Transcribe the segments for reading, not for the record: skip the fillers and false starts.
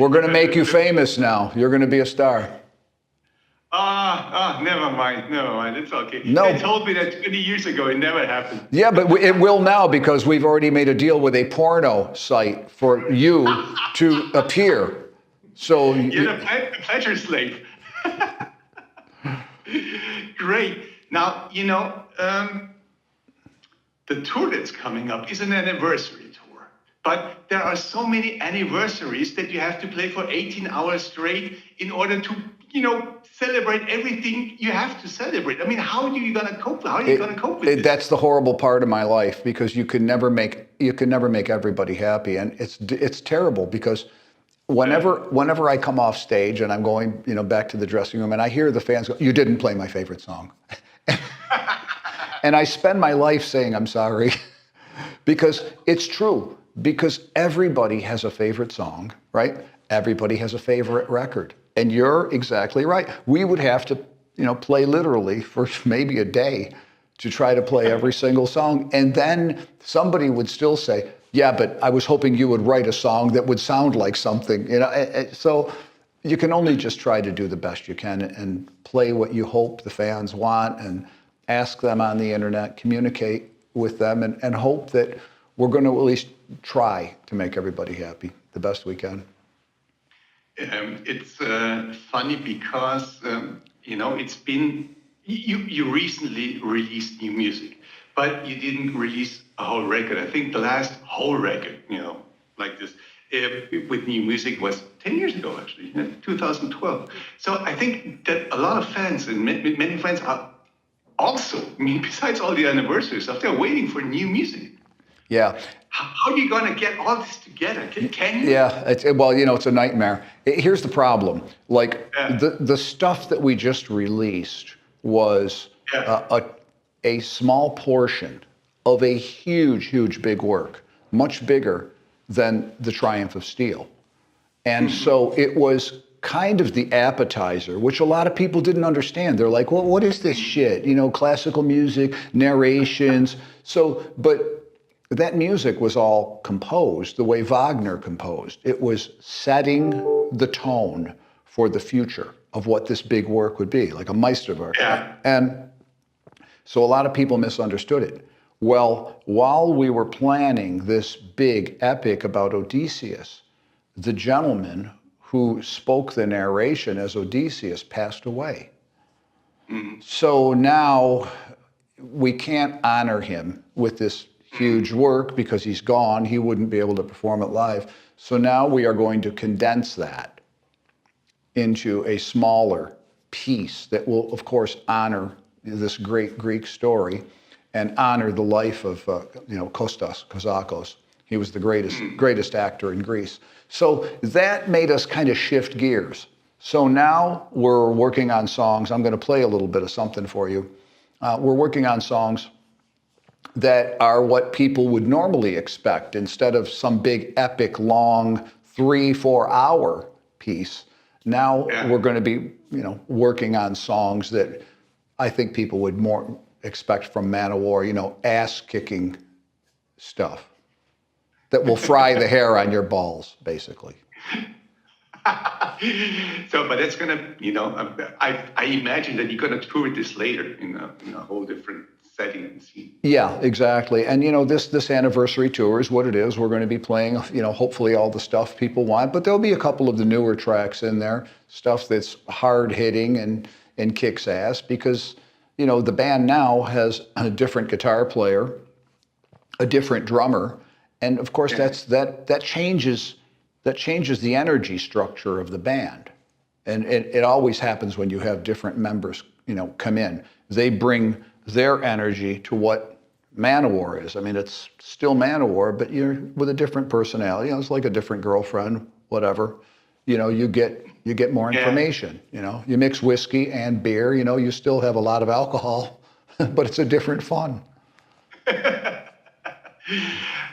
We're going to make you famous now. You're going to be a star. Never mind. It's okay. No. They told me that 20 years ago. It never happened. Yeah, but it will now because we've already made a deal with a porno site for you to appear. So you're the pleasure slave. Great. Now, the tour that's coming up is an anniversary tour. But there are so many anniversaries that you have to play for 18 hours straight in order to, celebrate everything you have to celebrate. I mean, how are you going to cope? How are you going to cope with this? That's the horrible part of my life because you can never make everybody happy, and it's terrible because whenever I come off stage and I'm going, back to the dressing room and I hear the fans go, "You didn't play my favorite song," and I spend my life saying I'm sorry because it's true. Because everybody has a favorite song, right? Everybody has a favorite record. And you're exactly right. We would have to, play literally for maybe a day to try to play every single song. And then somebody would still say, yeah, but I was hoping you would write a song that would sound like something. So you can only just try to do the best you can and play what you hope the fans want and ask them on the internet, communicate with them and hope that we're going to at least try to make everybody happy the best we can. It's funny because, it's been, you recently released new music, but you didn't release a whole record. I think the last whole record, like this, with new music was 10 years ago, actually, 2012. So I think that a lot of fans and many fans are also, besides all the anniversary stuff, they're waiting for new music. Yeah. How are you going to get all this together? Can you? Yeah, it's a nightmare. Here's the problem. Like the stuff that we just released was a small portion of a huge big work, much bigger than The Triumph of Steel. And so it was kind of the appetizer, which a lot of people didn't understand. They're like, well, what is this shit? Classical music, narrations. But that music was all composed the way Wagner composed. It was setting the tone for the future of what this big work would be, like a Meisterwerk. Yeah. And so a lot of people misunderstood it. Well, while we were planning this big epic about Odysseus, the gentleman who spoke the narration as Odysseus passed away. Mm-hmm. So now we can't honor him with this huge work because he's gone. He wouldn't be able to perform it live. So now we are going to condense that into a smaller piece that will, of course, honor this great Greek story and honor the life of, Kostas Kozakos. He was the greatest actor in Greece. So that made us kind of shift gears. So now we're working on songs. I'm going to play a little bit of something for you. We're working on songs that are what people would normally expect instead of some big epic long 3-4 hour piece. Now we're going to be, working on songs that I think people would more expect from MANOWAR, ass kicking stuff that will fry the hair on your balls, basically. So, but it's going to, I imagine that you're going to tour this later in a whole different setting and scene. Yeah, exactly. And, this anniversary tour is what it is. We're going to be playing, hopefully all the stuff people want, but there'll be a couple of the newer tracks in there, stuff that's hard hitting and kicks ass because, the band now has a different guitar player, a different drummer. And of course that changes the energy structure of the band. And it always happens when you have different members, come in. They bring their energy to what MANOWAR is. I mean, it's still MANOWAR, but you're with a different personality. It's like a different girlfriend, whatever. You get more information. You mix whiskey and beer. You still have a lot of alcohol, but it's a different fun.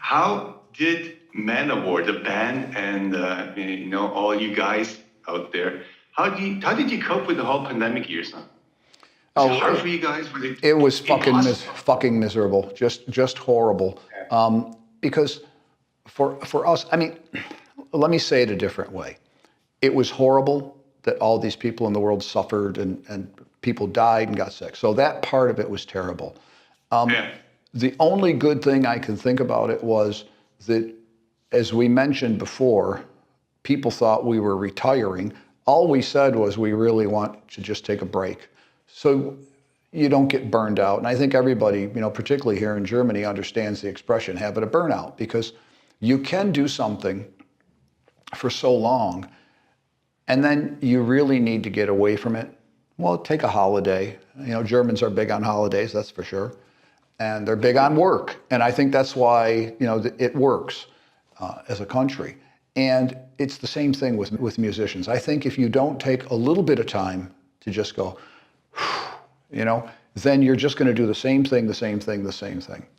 How did MANOWAR, the band, and all you guys out there, how did you cope with the whole pandemic years? Huh? Was it hard for you guys? It was fucking miserable, just horrible. Because for us, I mean, let me say it a different way. it was horrible that all these people in the world suffered and people died and got sick. So that part of it was terrible. Yeah. The only good thing I can think about it was that, as we mentioned before, people thought we were retiring. All we said was we really want to just take a break, so you don't get burned out. And I think everybody, particularly here in Germany, understands the expression habit of burnout, because you can do something for so long and then you really need to get away from it. Well, take a holiday. Germans are big on holidays, that's for sure. And they're big on work. And I think that's why, it works as a country. And it's the same thing with musicians. I think if you don't take a little bit of time to just go, then you're just going to do the same thing.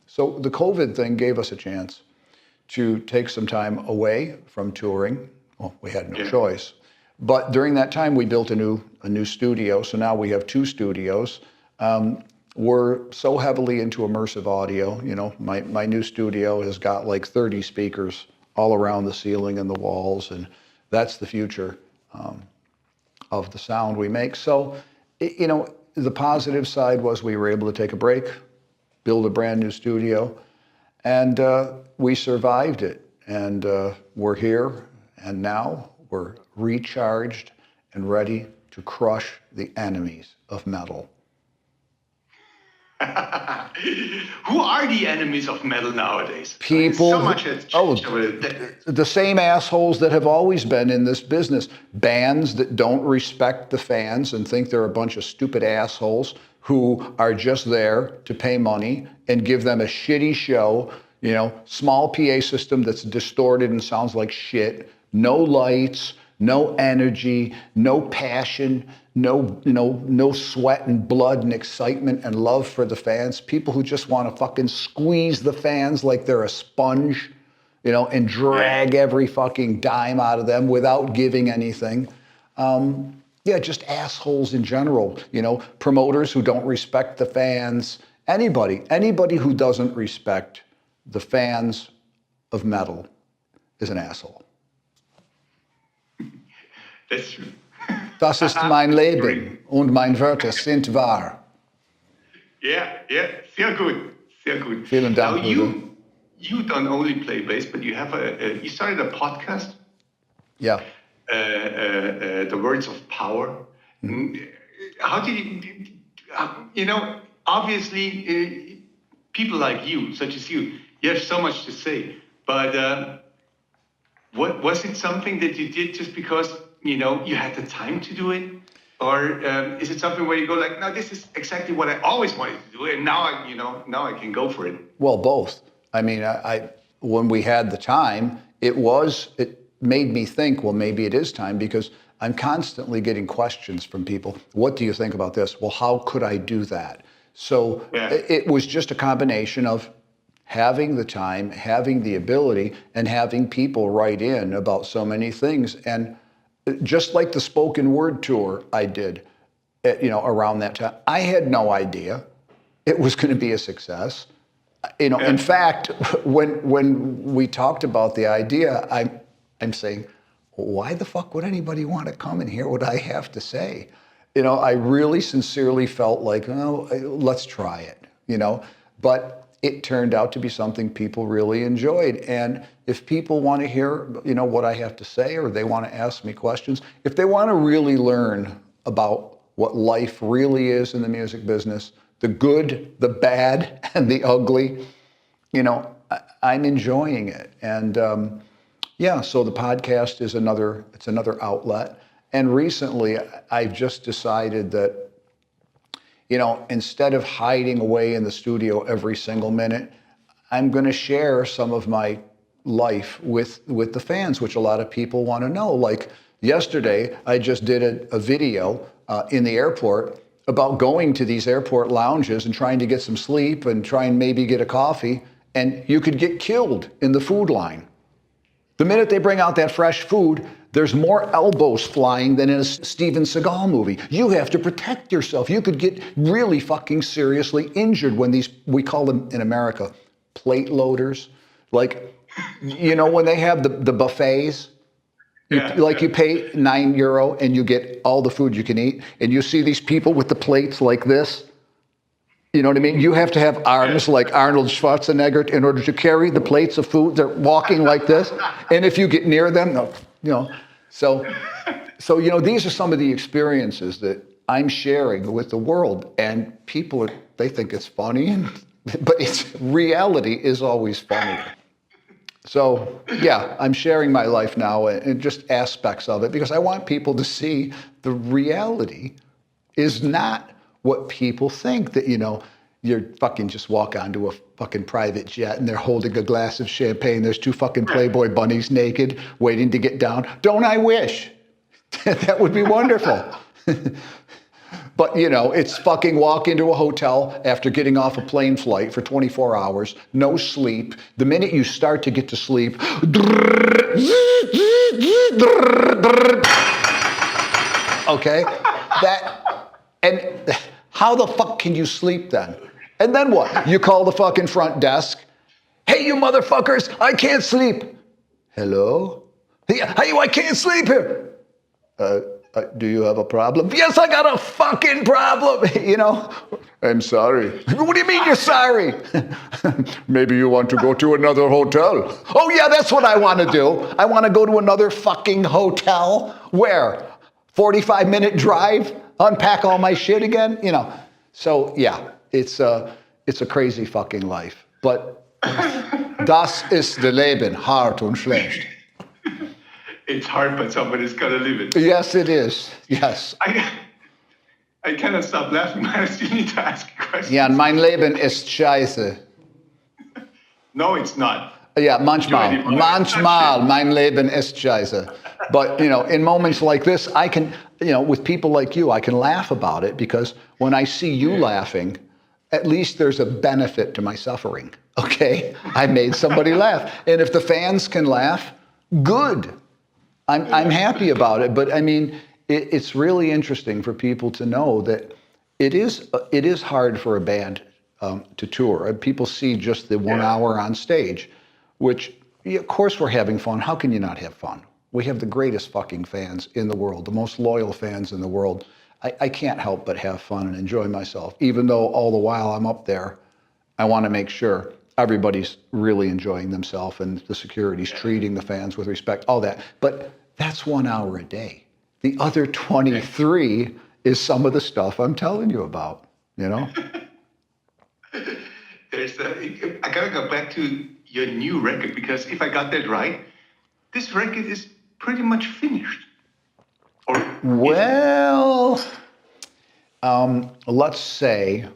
So the COVID thing gave us a chance to take some time away from touring. Well, we had no choice. But during that time, we built a new studio. So now we have 2 studios. We're so heavily into immersive audio. My new studio has got like 30 speakers all around the ceiling and the walls, and that's the future of the sound we make. So, the positive side was we were able to take a break, build a brand new studio, and we survived it. And we're here, and now we're recharged and ready to crush the enemies of metal. Who are the enemies of metal nowadays? People, so much has changed over the same assholes that have always been in this business. Bands that don't respect the fans and think they're a bunch of stupid assholes who are just there to pay money and give them a shitty show, small PA system that's distorted and sounds like shit, no lights, no energy, no passion, no sweat and blood and excitement and love for the fans. People who just want to fucking squeeze the fans like they're a sponge, and drag every fucking dime out of them without giving anything. Just assholes in general. Promoters who don't respect the fans. Anybody who doesn't respect the fans of metal is an asshole. That's true. Das ist mein Leben und meine Wörter sind wahr. Yeah, sehr gut. Vielen Dank. Now you don't only play bass, but you have you started a podcast. Yeah. The Words of Power. Mm-hmm. How did you? Obviously, people like you, such as you have so much to say. But what was it something that you did just because? You had the time to do it, or is it something where you go like, no, this is exactly what I always wanted to do, and now I can go for it. Well, both. I mean, I when we had the time, it made me think, well, maybe it is time, because I'm constantly getting questions from people. What do you think about this? Well, how could I do that? So it was just a combination of having the time, having the ability, and having people write in about so many things. And just like the spoken word tour I did, around that time, I had no idea it was going to be a success. In fact, when we talked about the idea, I'm saying, why the fuck would anybody want to come and hear what I have to say? I really sincerely felt like, oh, let's try it, but it turned out to be something people really enjoyed. And if people want to hear, what I have to say, or they want to ask me questions, if they want to really learn about what life really is in the music business, the good, the bad, and the ugly, I'm enjoying it. And so the podcast is another outlet. And recently I've just decided that, instead of hiding away in the studio every single minute, I'm going to share some of my life with the fans, which a lot of people want to know. Like yesterday, I just did a video in the airport about going to these airport lounges and trying to get some sleep and try and maybe get a coffee, and you could get killed in the food line. The minute they bring out that fresh food, there's more elbows flying than in a Steven Seagal movie. You have to protect yourself. You could get really fucking seriously injured when we call them in America, plate loaders. Like, when they have the buffets, Like you pay €9 and you get all the food you can eat, and you see these people with the plates like this. You know what I mean? You have to have arms like Arnold Schwarzenegger in order to carry the plates of food. They're walking like this, and if you get near them, so these are some of the experiences that I'm sharing with the world, and people they think it's funny, but reality is always funnier. So, yeah, I'm sharing my life now and just aspects of it because I want people to see the reality is not what people think that, you're fucking just walk onto a fucking private jet and they're holding a glass of champagne. There's 2 fucking Playboy bunnies naked waiting to get down. Don't I wish? That would be wonderful. But, it's fucking walk into a hotel after getting off a plane flight for 24 hours, no sleep. The minute you start to get to sleep, okay? And how the fuck can you sleep then? And then what? You call the fucking front desk. Hey, you motherfuckers, I can't sleep. Hello? Hey, I can't sleep here. Do you have a problem? Yes, I got a fucking problem. I'm sorry. What do you mean you're sorry? Maybe you want to go to another hotel. Oh yeah, that's what I want to do. I want to go to another fucking hotel. Where? 45-minute drive? Unpack all my shit again? So yeah, it's a crazy fucking life. But das ist das Leben, hart und schlecht. It's hard, but somebody's got to live it. Yes, it is. Yes. I cannot stop laughing, but I still need to ask a question. Ja, mein Leben ist scheiße. No, it's not. Yeah, manchmal, mein Leben ist scheiße. But, in moments like this, I can, with people like you, I can laugh about it because when I see you laughing, at least there's a benefit to my suffering, okay? I made somebody laugh. And if the fans can laugh, good. I'm happy about it, but I mean, it's really interesting for people to know that it is hard for a band to tour. People see just the 1 hour on stage, which of course we're having fun. How can you not have fun? We have the greatest fucking fans in the world, the most loyal fans in the world. I can't help but have fun and enjoy myself, even though all the while I'm up there, I want to make sure everybody's really enjoying themselves and the security's treating the fans with respect, all that. But that's 1 hour a day. The other 23 is some of the stuff I'm telling you about, I gotta go back to your new record because if I got that right, this record is pretty much finished. Well, let's say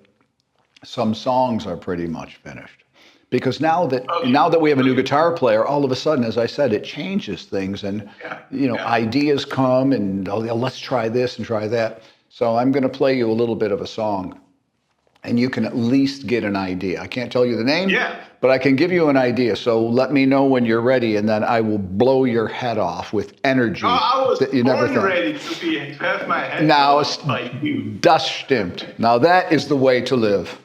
some songs are pretty much finished. Because now that we have a new guitar player, all of a sudden, as I said, it changes things, and ideas come, and let's try this and try that. So I'm going to play you a little bit of a song, and you can at least get an idea. I can't tell you the name, but I can give you an idea. So let me know when you're ready, and then I will blow your head off with energy that you never thought. Ready to have my head off like you. Das stimmt. Now that is the way to live.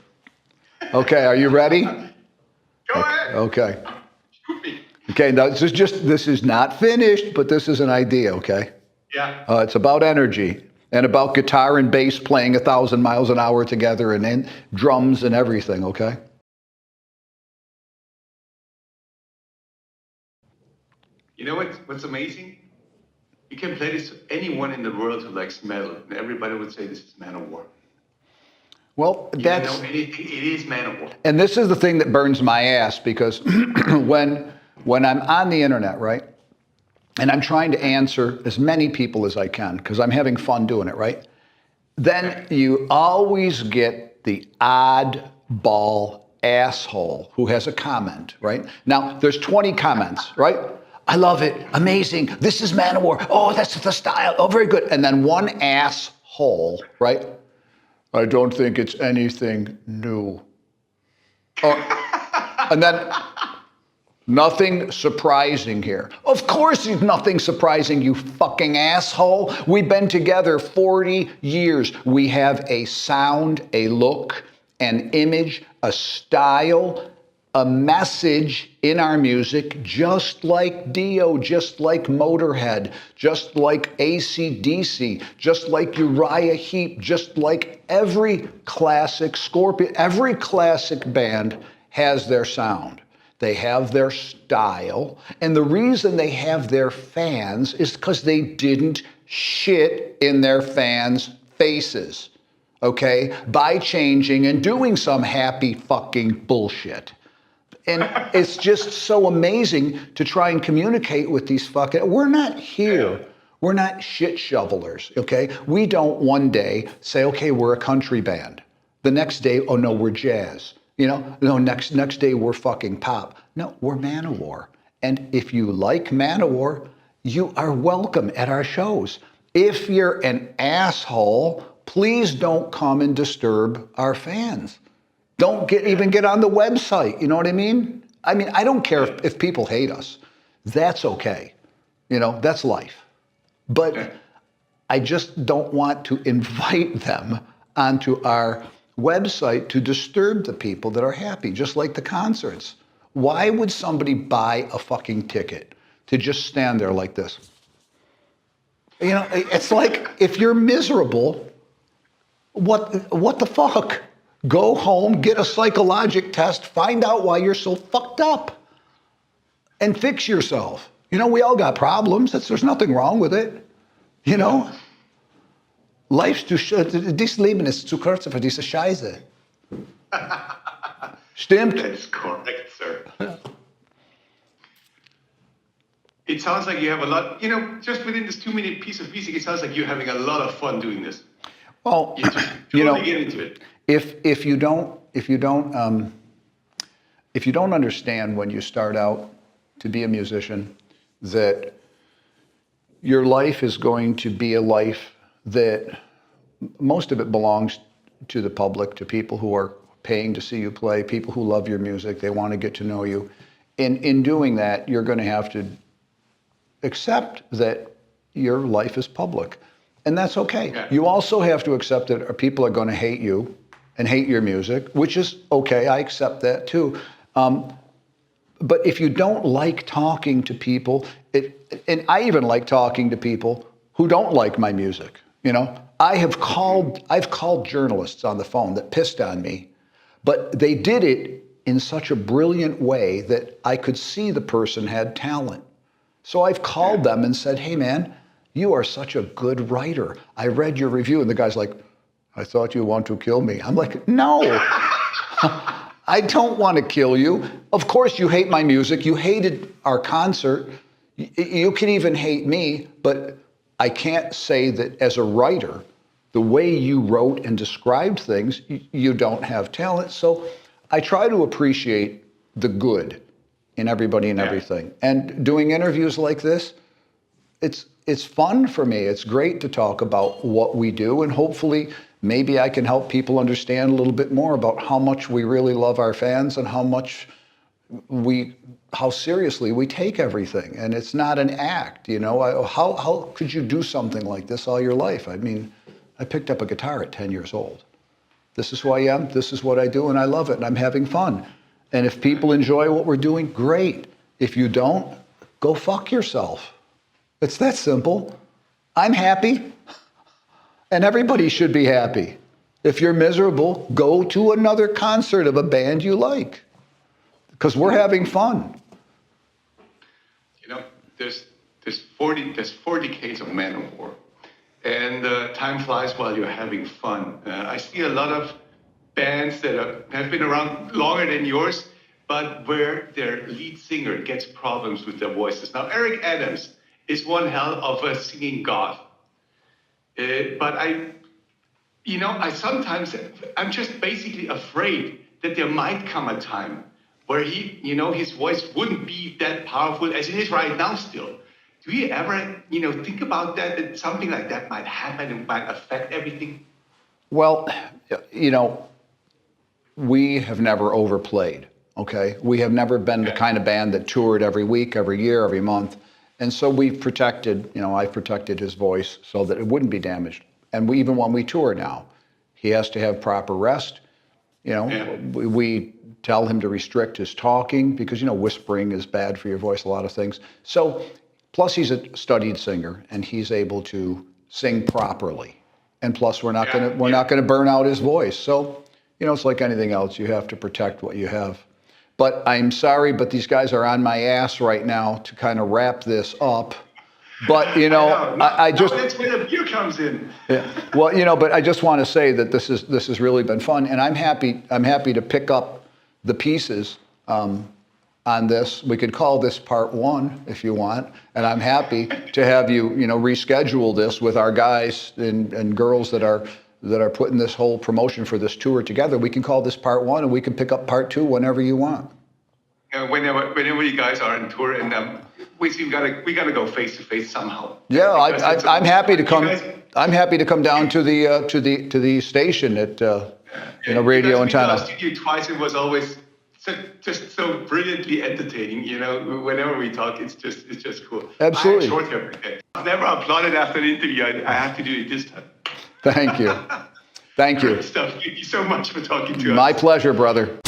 Okay, are you ready? Go ahead. Okay. Okay, now this is not finished, but this is an idea, okay? Yeah. It's about energy and about guitar and bass playing 1,000 miles an hour together and drums and everything, okay? You know what's amazing? You can play this to anyone in the world who likes metal, and everybody would say this is MANOWAR. Well, it is MANOWAR. And this is the thing that burns my ass because when I'm on the internet, right, and I'm trying to answer as many people as I can because I'm having fun doing it, right, then you always get the oddball asshole who has a comment, right? Now, there's 20 comments, right? I love it. Amazing. This is MANOWAR. Oh, that's the style. Oh, very good. And then one asshole, right? I don't think it's anything new. And then nothing surprising here. Of course there's nothing surprising, you fucking asshole. We've been together 40 years. We have a sound, a look, an image, a style, a message in our music, just like Dio, just like Motorhead, just like AC/DC, just like Uriah Heep, just like every classic Scorpion, every classic band has their sound. They have their style. And the reason they have their fans is because they didn't shit in their fans' faces, okay, by changing and doing some happy fucking bullshit. And it's just so amazing to try and communicate with these fucking, we're not here. We're not shit shovelers, okay? We don't one day say, okay, we're a country band. The next day, oh no, we're jazz. You know, no, next day we're fucking pop. No, we're MANOWAR. And if you like MANOWAR, you are welcome at our shows. If you're an asshole, please don't come and disturb our fans. Don't even get on the website. You know what I mean? I don't care if people hate us. That's okay. You know, that's life. But I just don't want to invite them onto our website to disturb the people that are happy, just like the concerts. Why would somebody buy a fucking ticket to just stand there like this? You know, it's like, if you're miserable, what the fuck? Go home, get a psychologic test, find out why you're so fucked up, and fix yourself. You know, we all got problems. There's nothing wrong with it. You know? This Leben ist zu kurz für diese Scheiße. Stimmt? That's correct, sir. It sounds like you have a lot, you know, just within this 2-minute piece of music, it sounds like you're having a lot of fun doing this. Well, You just you know, get into it. if you don't understand when you start out to be a musician that your life is going to be a life that most of it belongs to the public, to people who are paying to see you play, people who love your music, they want to get to know you. In doing that, you're going to have to accept that your life is public. And that's okay. Yeah. You also have to accept that people are going to hate you and hate your music, which is okay. I accept that too. But if you don't like talking to people, and I even like talking to people who don't like my music, you know, I've called journalists on the phone that pissed on me, but they did it in such a brilliant way that I could see the person had talent. So I've called them and said, hey man, you are such a good writer. I read your review. And the guy's like, I thought you want to kill me. I'm like, no, I don't want to kill you. Of course you hate my music. You hated our concert. You can even hate me, but I can't say that as a writer, the way you wrote and described things, you don't have talent. So I try to appreciate the good in everybody and everything. And doing interviews like this, it's fun for me. It's great to talk about what we do, and hopefully maybe I can help people understand a little bit more about how much we really love our fans and how seriously we take everything. And it's not an act, you know. How could you do something like this all your life? I mean, I picked up a guitar at 10 years old. This is who I am, this is what I do, and I love it, and I'm having fun. And if people enjoy what we're doing, great. If you don't, go fuck yourself. It's that simple. I'm happy, and everybody should be happy. If you're miserable, go to another concert of a band you like, because we're having fun. You know, there's 40 decades of MANOWAR, and time flies while you're having fun. I see a lot of bands that have been around longer than yours, but where their lead singer gets problems with their voices. Now, Eric Adams is one hell of a singing god. But I'm just basically afraid that there might come a time where his voice wouldn't be that powerful as it is right now still. Do you ever, think about that something like that might happen and might affect everything? Well, we have never overplayed, okay? We have never been the kind of band that toured every week, every year, every month. And so we've protected, I've protected his voice so that it wouldn't be damaged. And even when we tour now, he has to have proper rest. Yeah. we tell him to restrict his talking because, whispering is bad for your voice, a lot of things. So, plus he's a studied singer and he's able to sing properly. And plus we're not going to burn out his voice. So, it's like anything else. You have to protect what you have. But I'm sorry, but these guys are on my ass right now to kind of wrap this up. But, I just... That's where the beer comes in. Yeah. Well, but I just want to say that this has really been fun. And I'm happy to pick up the pieces on this. We could call this part 1 if you want. And I'm happy to have you, reschedule this with our guys and girls that are putting this whole promotion for this tour together. We can call this part 1 and we can pick up part 2 whenever you want. Whenever you guys are on tour, and we gotta go face to face somehow. Yeah, I'm happy to come. I'm happy to come down to the station at Radio Antenne. I studio twice. It was always just so brilliantly entertaining. Whenever we talk, it's just cool. Absolutely. I have short hair every day. I've never applauded after an interview. I have to do it this time. Thank you. Thank you. Great stuff. Thank you so much for talking to us. My pleasure, brother.